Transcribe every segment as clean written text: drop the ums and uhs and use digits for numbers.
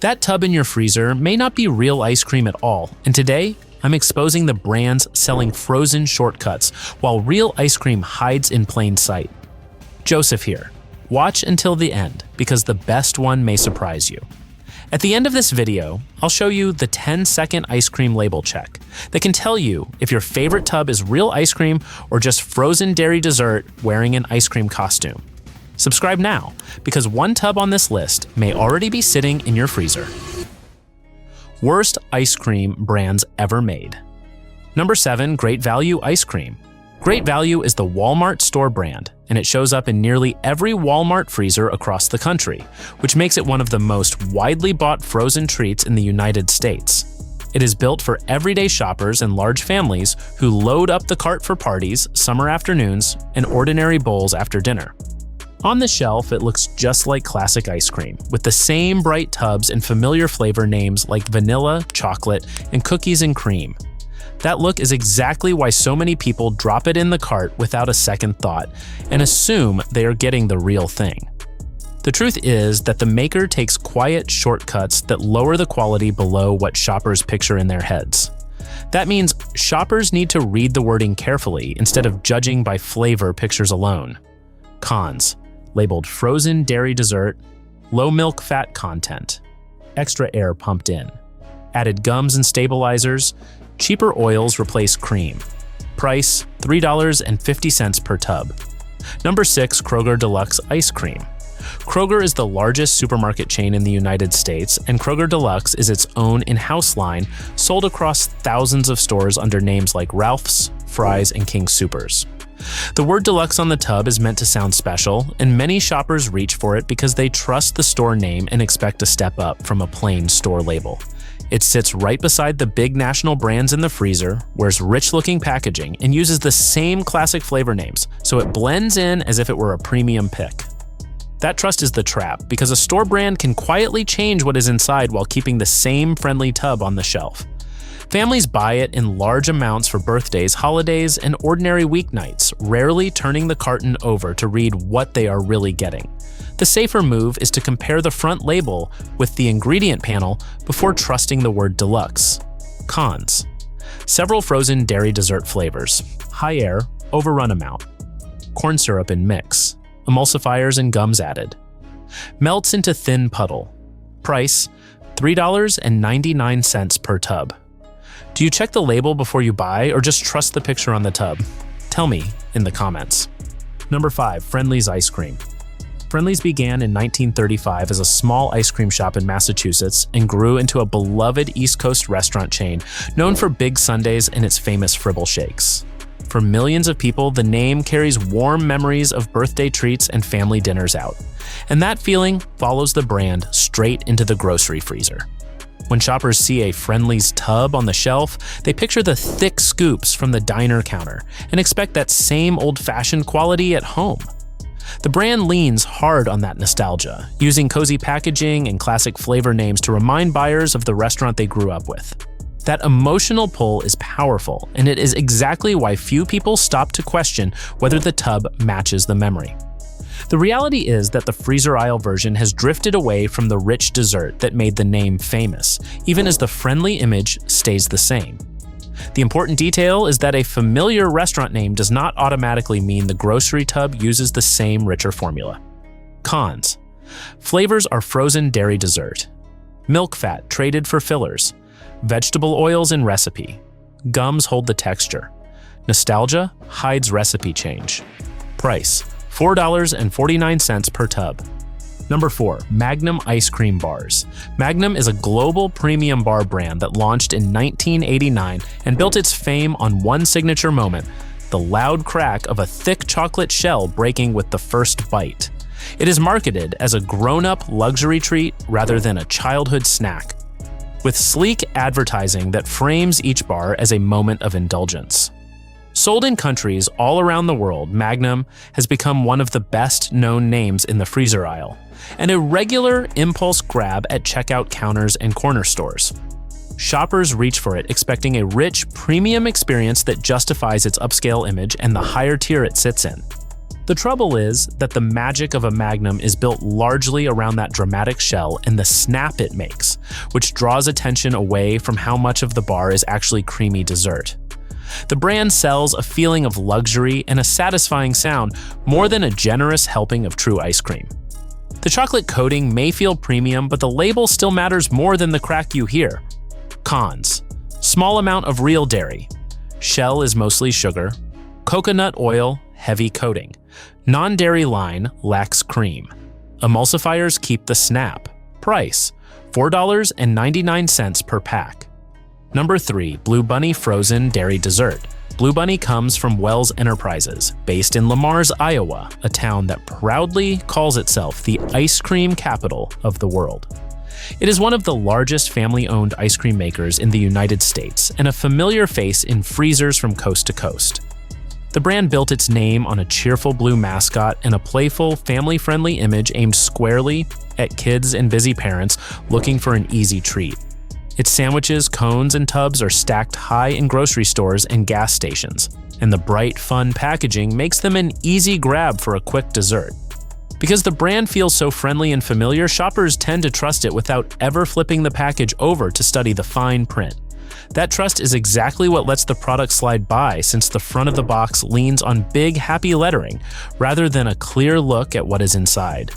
That tub in your freezer may not be real ice cream at all, and today, I'm exposing the brands selling frozen shortcuts while real ice cream hides in plain sight. Joseph here. Watch until the end, because the best one may surprise you. At the end of this video, I'll show you the 10-second ice cream label check that can tell you if your favorite tub is real ice cream or just frozen dairy dessert wearing an ice cream costume. Subscribe now, because one tub on this list may already be sitting in your freezer. Worst ice cream brands ever made. Number 7, Great Value Ice Cream. Great Value is the Walmart store brand, and it shows up in nearly every Walmart freezer across the country, which makes it one of the most widely bought frozen treats in the United States. It is built for everyday shoppers and large families who load up the cart for parties, summer afternoons, and ordinary bowls after dinner. On the shelf, it looks just like classic ice cream, with the same bright tubs and familiar flavor names like vanilla, chocolate, and cookies and cream. That look is exactly why so many people drop it in the cart without a second thought and assume they are getting the real thing. The truth is that the maker takes quiet shortcuts that lower the quality below what shoppers picture in their heads. That means shoppers need to read the wording carefully instead of judging by flavor pictures alone. Cons: labeled frozen dairy dessert, low milk fat content, extra air pumped in, added gums and stabilizers, cheaper oils replace cream. Price, $3.50 per tub. Number 6, Kroger Deluxe Ice Cream. Kroger is the largest supermarket chain in the United States, and Kroger Deluxe is its own in-house line sold across thousands of stores under names like Ralph's, Fry's, and King Soopers. The word deluxe on the tub is meant to sound special, and many shoppers reach for it because they trust the store name and expect a step up from a plain store label. It sits right beside the big national brands in the freezer, wears rich-looking packaging, and uses the same classic flavor names, so it blends in as if it were a premium pick. That trust is the trap, because a store brand can quietly change what is inside while keeping the same friendly tub on the shelf. Families buy it in large amounts for birthdays, holidays, and ordinary weeknights, rarely turning the carton over to read what they are really getting. The safer move is to compare the front label with the ingredient panel before trusting the word deluxe. Cons: several frozen dairy dessert flavors, high air, overrun amount, corn syrup in mix, emulsifiers and gums added, melts into thin puddle. Price, $3.99 per tub. Do you check the label before you buy or just trust the picture on the tub? Tell me in the comments. Number 5, Friendly's Ice Cream. Friendly's began in 1935 as a small ice cream shop in Massachusetts and grew into a beloved East Coast restaurant chain known for big sundaes and its famous Fribble shakes. For millions of people, the name carries warm memories of birthday treats and family dinners out. And that feeling follows the brand straight into the grocery freezer. When shoppers see a Friendly's tub on the shelf, they picture the thick scoops from the diner counter and expect that same old-fashioned quality at home. The brand leans hard on that nostalgia, using cozy packaging and classic flavor names to remind buyers of the restaurant they grew up with. That emotional pull is powerful, and it is exactly why few people stop to question whether the tub matches the memory. The reality is that the freezer aisle version has drifted away from the rich dessert that made the name famous, even as the friendly image stays the same. The important detail is that a familiar restaurant name does not automatically mean the grocery tub uses the same richer formula. Cons: flavors are frozen dairy dessert, milk fat traded for fillers, vegetable oils in recipe, gums hold the texture, nostalgia hides recipe change. Price, $4.49 per tub. Number 4, Magnum Ice Cream Bars. Magnum is a global premium bar brand that launched in 1989 and built its fame on one signature moment: the loud crack of a thick chocolate shell breaking with the first bite. It is marketed as a grown-up luxury treat rather than a childhood snack, with sleek advertising that frames each bar as a moment of indulgence. Sold in countries all around the world, Magnum has become one of the best-known names in the freezer aisle, and a regular impulse grab at checkout counters and corner stores. Shoppers reach for it expecting a rich, premium experience that justifies its upscale image and the higher tier it sits in. The trouble is that the magic of a Magnum is built largely around that dramatic shell and the snap it makes, which draws attention away from how much of the bar is actually creamy dessert. The brand sells a feeling of luxury and a satisfying sound more than a generous helping of true ice cream. The chocolate coating may feel premium, but the label still matters more than the crack you hear. Cons: small amount of real dairy. Shell is mostly sugar. Coconut oil, heavy coating. Non-dairy line lacks cream. Emulsifiers keep the snap. Price: $4.99 per pack. Number 3. Blue Bunny Frozen Dairy Dessert. Blue Bunny comes from Wells Enterprises, based in Lamars, Iowa, a town that proudly calls itself the ice cream capital of the world. It is one of the largest family-owned ice cream makers in the United States and a familiar face in freezers from coast to coast. The brand built its name on a cheerful blue mascot and a playful, family-friendly image aimed squarely at kids and busy parents looking for an easy treat. Its sandwiches, cones, and tubs are stacked high in grocery stores and gas stations, and the bright, fun packaging makes them an easy grab for a quick dessert. Because the brand feels so friendly and familiar, shoppers tend to trust it without ever flipping the package over to study the fine print. That trust is exactly what lets the product slide by, since the front of the box leans on big, happy lettering rather than a clear look at what is inside.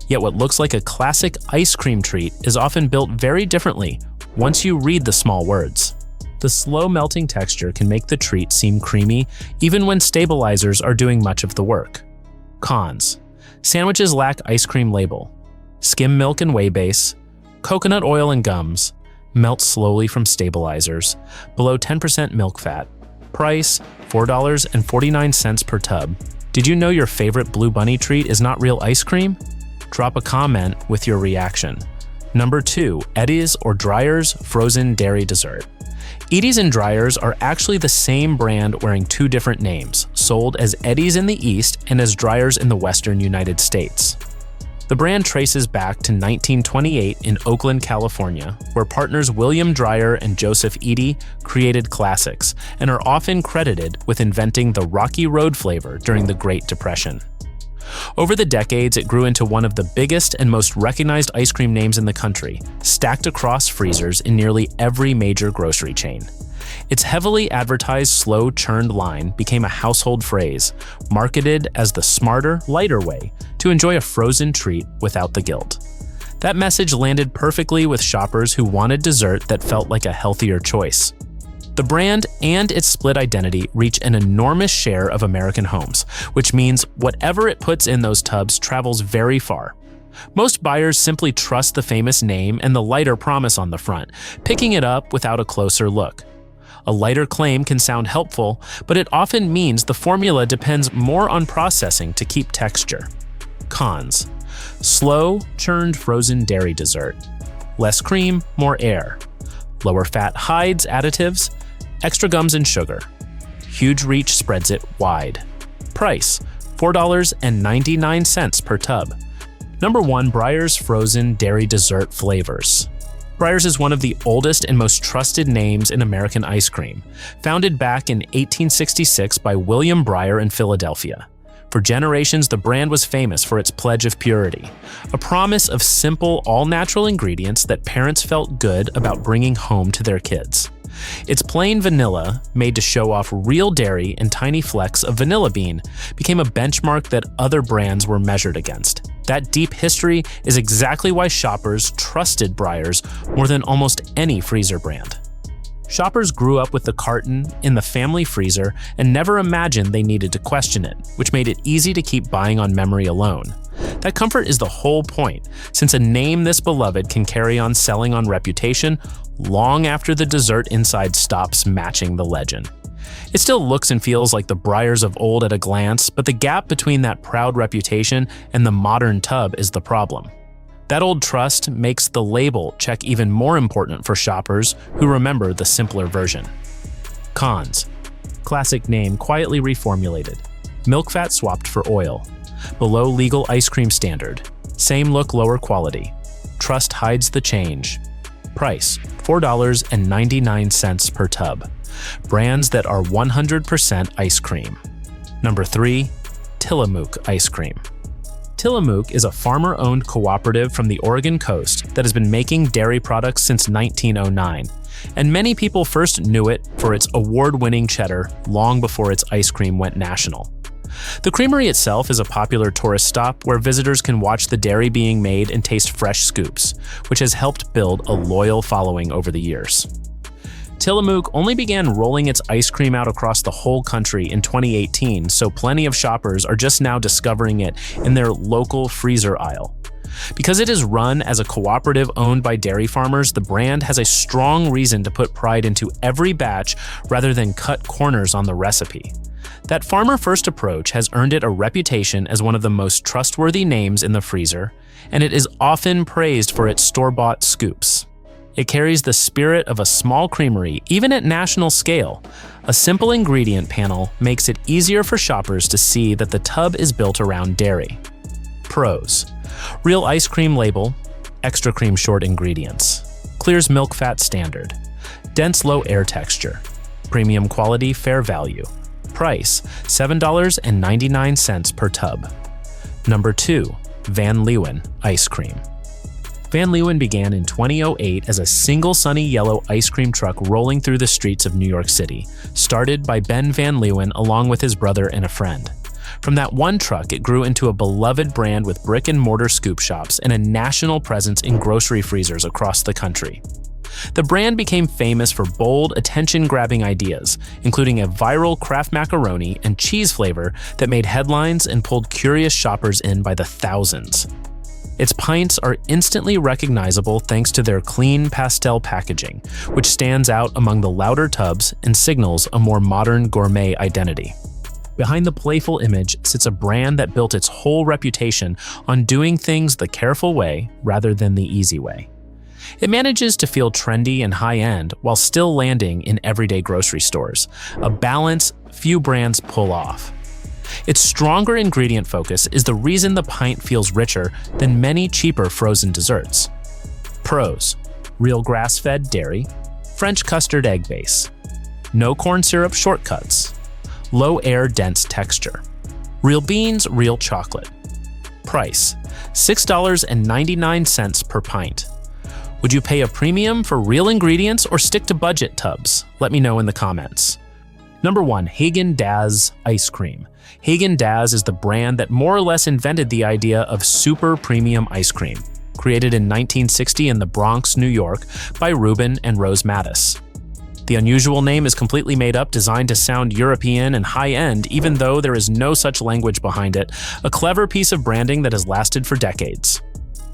Yet what looks like a classic ice cream treat is often built very differently once you read the small words. The slow melting texture can make the treat seem creamy even when stabilizers are doing much of the work. Cons: sandwiches lack ice cream label. Skim milk and whey base. Coconut oil and gums. Melt slowly from stabilizers. Below 10% milk fat. Price: $4.49 per tub. Did you know your favorite Blue Bunny treat is not real ice cream? Drop a comment with your reaction. Number 2. Edy's or Dreyer's Frozen Dairy Dessert. Edy's and Dreyer's are actually the same brand wearing two different names, sold as Edy's in the East and as Dreyer's in the Western United States. The brand traces back to 1928 in Oakland, California, where partners William Dreyer and Joseph Edy created classics and are often credited with inventing the Rocky Road flavor during the Great Depression. Over the decades, it grew into one of the biggest and most recognized ice cream names in the country, stacked across freezers in nearly every major grocery chain. Its heavily advertised slow-churned line became a household phrase, marketed as the smarter, lighter way to enjoy a frozen treat without the guilt. That message landed perfectly with shoppers who wanted dessert that felt like a healthier choice. The brand and its split identity reach an enormous share of American homes, which means whatever it puts in those tubs travels very far. Most buyers simply trust the famous name and the lighter promise on the front, picking it up without a closer look. A lighter claim can sound helpful, but it often means the formula depends more on processing to keep texture. Cons: slow, churned frozen dairy dessert. Less cream, more air. Lower fat hides additives. Extra gums and sugar. Huge reach spreads it wide. Price: $4.99 per tub. Number 1. Breyer's Frozen Dairy Dessert Flavors. Breyer's is one of the oldest and most trusted names in American ice cream, founded back in 1866 by William Breyer in Philadelphia. For generations, the brand was famous for its pledge of purity, a promise of simple, all-natural ingredients that parents felt good about bringing home to their kids. Its plain vanilla, made to show off real dairy and tiny flecks of vanilla bean, became a benchmark that other brands were measured against. That deep history is exactly why shoppers trusted Breyer's more than almost any freezer brand. Shoppers grew up with the carton in the family freezer and never imagined they needed to question it, which made it easy to keep buying on memory alone. That comfort is the whole point, since a name this beloved can carry on selling on reputation long after the dessert inside stops matching the legend. It still looks and feels like the Breyer's of old at a glance, but the gap between that proud reputation and the modern tub is the problem. That old trust makes the label check even more important for shoppers who remember the simpler version. Cons: classic name quietly reformulated. Milk fat swapped for oil. Below legal ice cream standard. Same look, lower quality. Trust hides the change. Price: $4.99 per tub. Brands that are 100% ice cream. Number 3. Tillamook ice cream. Tillamook is a farmer-owned cooperative from the Oregon coast that has been making dairy products since 1909, and many people first knew it for its award-winning cheddar long before its ice cream went national. The creamery itself is a popular tourist stop where visitors can watch the dairy being made and taste fresh scoops, which has helped build a loyal following over the years. Tillamook only began rolling its ice cream out across the whole country in 2018, so plenty of shoppers are just now discovering it in their local freezer aisle. Because it is run as a cooperative owned by dairy farmers, the brand has a strong reason to put pride into every batch rather than cut corners on the recipe. That farmer-first approach has earned it a reputation as one of the most trustworthy names in the freezer, and it is often praised for its store-bought scoops. It carries the spirit of a small creamery, even at national scale. A simple ingredient panel makes it easier for shoppers to see that the tub is built around dairy. Pros: real ice cream label, extra cream short ingredients, clears milk fat standard, dense low air texture, premium quality fair value. Price: $7.99 per tub. Number 2. Van Leeuwen ice cream. Van Leeuwen began in 2008 as a single sunny yellow ice cream truck rolling through the streets of New York City, started by Ben Van Leeuwen along with his brother and a friend. From that one truck, it grew into a beloved brand with brick-and-mortar scoop shops and a national presence in grocery freezers across the country. The brand became famous for bold, attention-grabbing ideas, including a viral Kraft macaroni and cheese flavor that made headlines and pulled curious shoppers in by the thousands. Its pints are instantly recognizable thanks to their clean pastel packaging, which stands out among the louder tubs and signals a more modern gourmet identity. Behind the playful image sits a brand that built its whole reputation on doing things the careful way rather than the easy way. It manages to feel trendy and high-end while still landing in everyday grocery stores, a balance few brands pull off. Its stronger ingredient focus is the reason the pint feels richer than many cheaper frozen desserts. Pros: real grass-fed dairy, French custard egg base, no corn syrup shortcuts, low air dense texture, real beans, real chocolate. Price: $6.99 per pint. Would you pay a premium for real ingredients or stick to budget tubs? Let me know in the comments. Number 1. Häagen-Dazs ice cream. Häagen-Dazs is the brand that more or less invented the idea of super premium ice cream, created in 1960 in the Bronx, New York, by Reuben and Rose Mattis. The unusual name is completely made up, designed to sound European and high-end, even though there is no such language behind it, a clever piece of branding that has lasted for decades.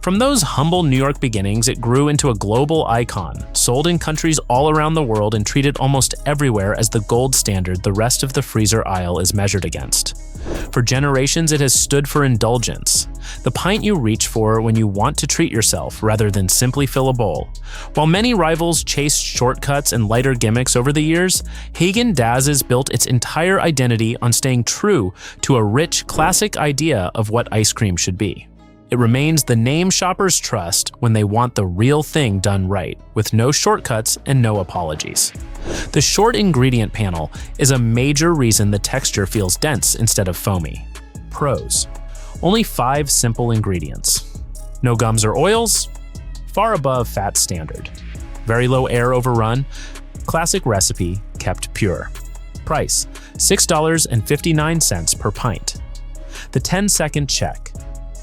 From those humble New York beginnings, it grew into a global icon, sold in countries all around the world and treated almost everywhere as the gold standard the rest of the freezer aisle is measured against. For generations, it has stood for indulgence, the pint you reach for when you want to treat yourself rather than simply fill a bowl. While many rivals chased shortcuts and lighter gimmicks over the years, Häagen-Dazs built its entire identity on staying true to a rich, classic idea of what ice cream should be. It remains the name shoppers trust when they want the real thing done right, with no shortcuts and no apologies. The short ingredient panel is a major reason the texture feels dense instead of foamy. Pros: only 5 simple ingredients. No gums or oils, far above fat standard. Very low air overrun, classic recipe, kept pure. Price: $6.59 per pint. The 10-second check.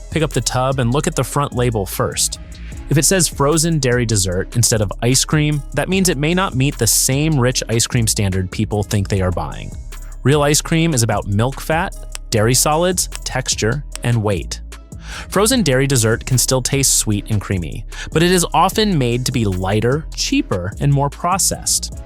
Pick up the tub and look at the front label first. If it says frozen dairy dessert instead of ice cream, that means it may not meet the same rich ice cream standard people think they are buying. Real ice cream is about milk fat, dairy solids, texture, and weight. Frozen dairy dessert can still taste sweet and creamy, but it is often made to be lighter, cheaper, and more processed.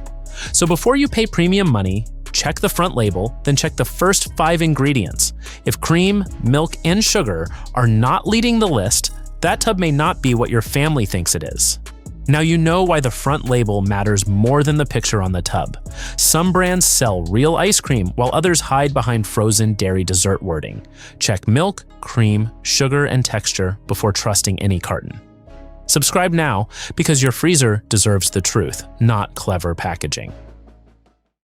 So before you pay premium money, check the front label, then check the first 5 ingredients. If cream, milk, and sugar are not leading the list, that tub may not be what your family thinks it is. Now you know why the front label matters more than the picture on the tub. Some brands sell real ice cream while others hide behind frozen dairy dessert wording. Check milk, cream, sugar, and texture before trusting any carton. Subscribe now because your freezer deserves the truth, not clever packaging.